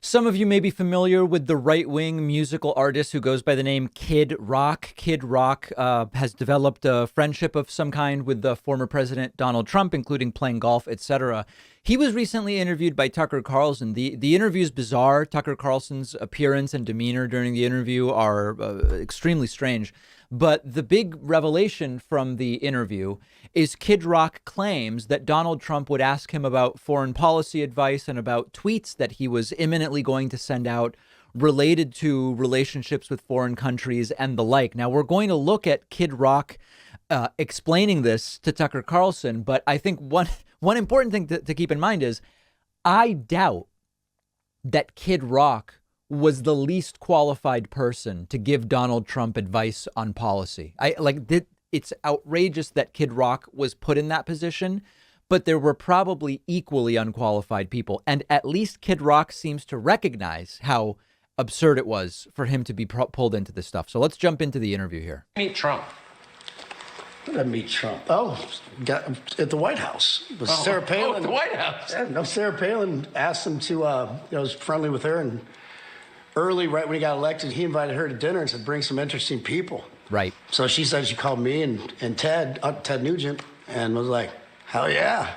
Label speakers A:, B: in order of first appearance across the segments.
A: Some of you may be familiar with the right-wing musical artist who goes by the name Kid Rock. Kid Rock has developed a friendship of some kind with the former president Donald Trump, including playing golf, etc. He was recently interviewed by Tucker Carlson. The interview is bizarre. Tucker Carlson's appearance and demeanor during the interview are extremely strange. But the big revelation from the interview is Kid Rock claims that Donald Trump would ask him about foreign policy advice and about tweets that he was imminently going to send out related to relationships with foreign countries and the like. Now, we're going to look at Kid Rock explaining this to Tucker Carlson. But I think one important thing to keep in mind is I doubt that Kid Rock was the least qualified person to give Donald Trump advice on policy. It's outrageous that Kid Rock was put in that position, but there were probably equally unqualified people. And at least Kid Rock seems to recognize how absurd it was for him to be pulled into this stuff. So let's jump into the interview here.
B: Meet Trump.
C: When did I meet Trump? At the White House. With Sarah Palin.
B: At the White House.
C: Yeah, no, Sarah Palin asked him to, was friendly with her, and early, right when he got elected, he invited her to dinner and said, bring some interesting people.
A: Right.
C: So she said she called me and Ted Nugent, and was like, hell yeah.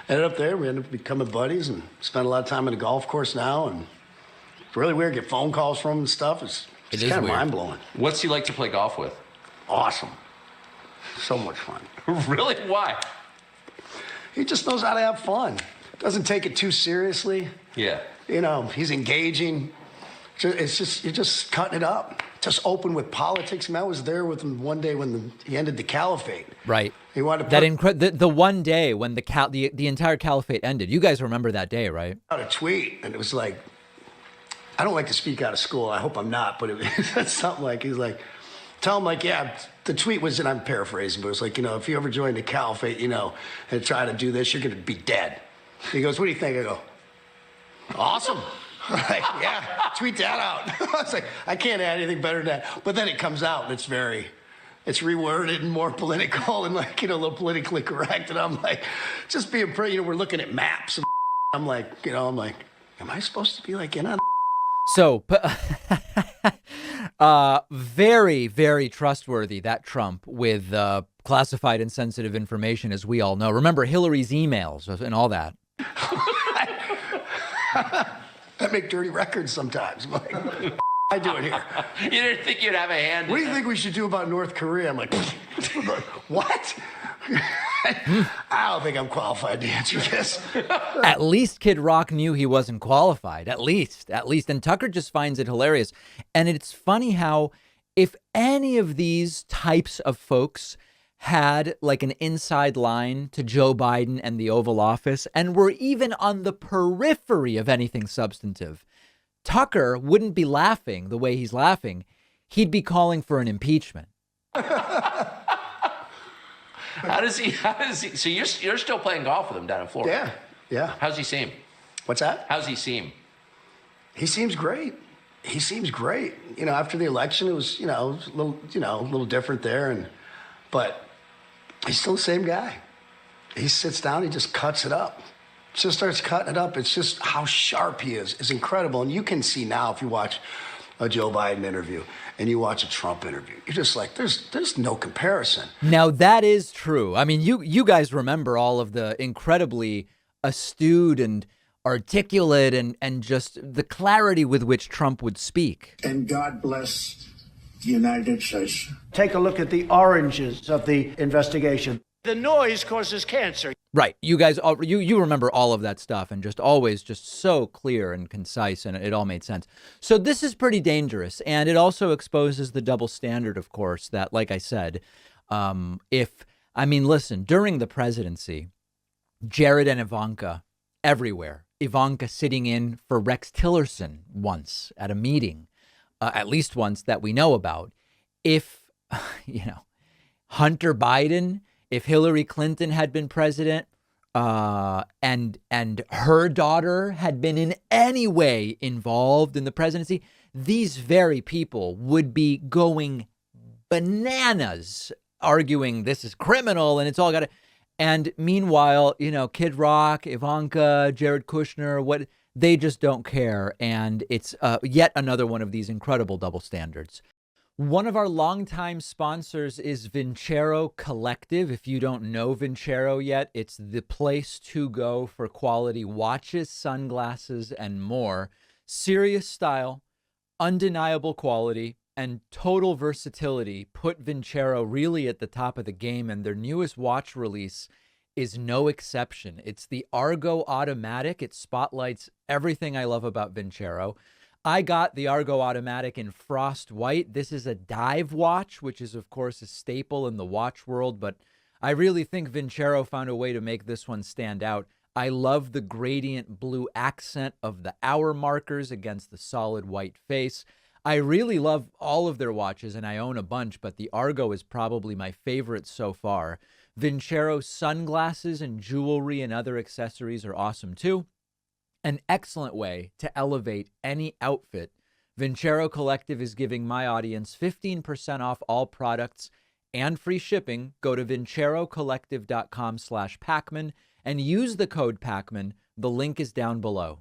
C: Ended up there. We ended up becoming buddies and spent a lot of time on the golf course now. And it's really weird. Get phone calls from him and stuff. It's kind of mind-blowing.
B: What's he like to play golf with?
C: Awesome. So much fun.
B: Really? Why?
C: He just knows how to have fun. Doesn't take it too seriously.
B: Yeah.
C: You know, he's engaging. It's just, you're just cutting it up. Just open with politics. I mean, I was there with him one day when he ended the caliphate.
A: Right.
C: He wanted to put
A: the one day when the entire caliphate ended. You guys remember that day, right?
C: out a tweet, and it was like, I don't like to speak out of school. I hope I'm not, but it was something like, he's like, tell him, like, yeah, the tweet was, and I'm paraphrasing, but it was like, if you ever join the caliphate, and try to do this, you're going to be dead. He goes, what do you think? I go, awesome. Like, yeah, tweet that out. I was like, I can't add anything better than that. But then it comes out, and it's reworded and more political and, like, a little politically correct. And I'm like, just being pretty, we're looking at maps. And I'm like, am I supposed to be, like, in on?
A: So, very, very trustworthy, that Trump, with classified and sensitive information, as we all know. Remember Hillary's emails and all that.
C: I make dirty records sometimes. I'm like, I do it here.
B: You didn't think you'd have a hand
C: What do
B: in
C: you think we should do about North Korea? I'm like, what? I don't think I'm qualified to answer this.
A: At least Kid Rock knew he wasn't qualified. At least. And Tucker just finds it hilarious. And it's funny how if any of these types of folks had like an inside line to Joe Biden and the Oval Office and were even on the periphery of anything substantive, Tucker wouldn't be laughing the way he's laughing. He'd be calling for an impeachment.
B: How does he, so you're still playing golf with him down in Florida?
C: Yeah.
B: How's he seem?
C: What's that?
B: How's he seem?
C: He seems great. After the election, it was, a little different there. But he's still the same guy. He sits down, he just cuts it up. Just starts cutting it up. It's just how sharp he is incredible. And you can see now, if you watch a Joe Biden interview and you watch a Trump interview, you're just like, there's no comparison.
A: Now, that is true. I mean, you guys remember all of the incredibly astute and articulate and just the clarity with which Trump would speak.
D: And God bless the United States.
E: Take a look at the oranges of the investigation. The noise causes cancer.
A: Right. You guys, you remember all of that stuff and just always just so clear and concise, and it all made sense. So this is pretty dangerous. And it also exposes the double standard, of course, that, like I said, listen, during the presidency, Jared and Ivanka everywhere. Ivanka sitting in for Rex Tillerson once at a meeting, at least once that we know about. If, Hunter Biden, if Hillary Clinton had been president, and her daughter had been in any way involved in the presidency, these very people would be going bananas, arguing this is criminal and it's all got to. And meanwhile, Kid Rock, Ivanka, Jared Kushner, They just don't care. And it's yet another one of these incredible double standards. One of our longtime sponsors is Vincero Collective. If you don't know Vincero yet, it's the place to go for quality watches, sunglasses, and more. Serious style, undeniable quality, and total versatility put Vincero really at the top of the game, and their newest watch release is no exception. It's the Argo Automatic. It spotlights everything I love about Vincero. I got the Argo Automatic in frost white. This is a dive watch, which is, of course, a staple in the watch world, but I really think Vincero found a way to make this one stand out. I love the gradient blue accent of the hour markers against the solid white face. I really love all of their watches, and I own a bunch, but the Argo is probably my favorite so far. Vincero sunglasses and jewelry and other accessories are awesome too. An excellent way to elevate any outfit. Vincero Collective is giving my audience 15% off all products and free shipping. Go to vincerocollective.com/Pacman and use the code Pacman. The link is down below.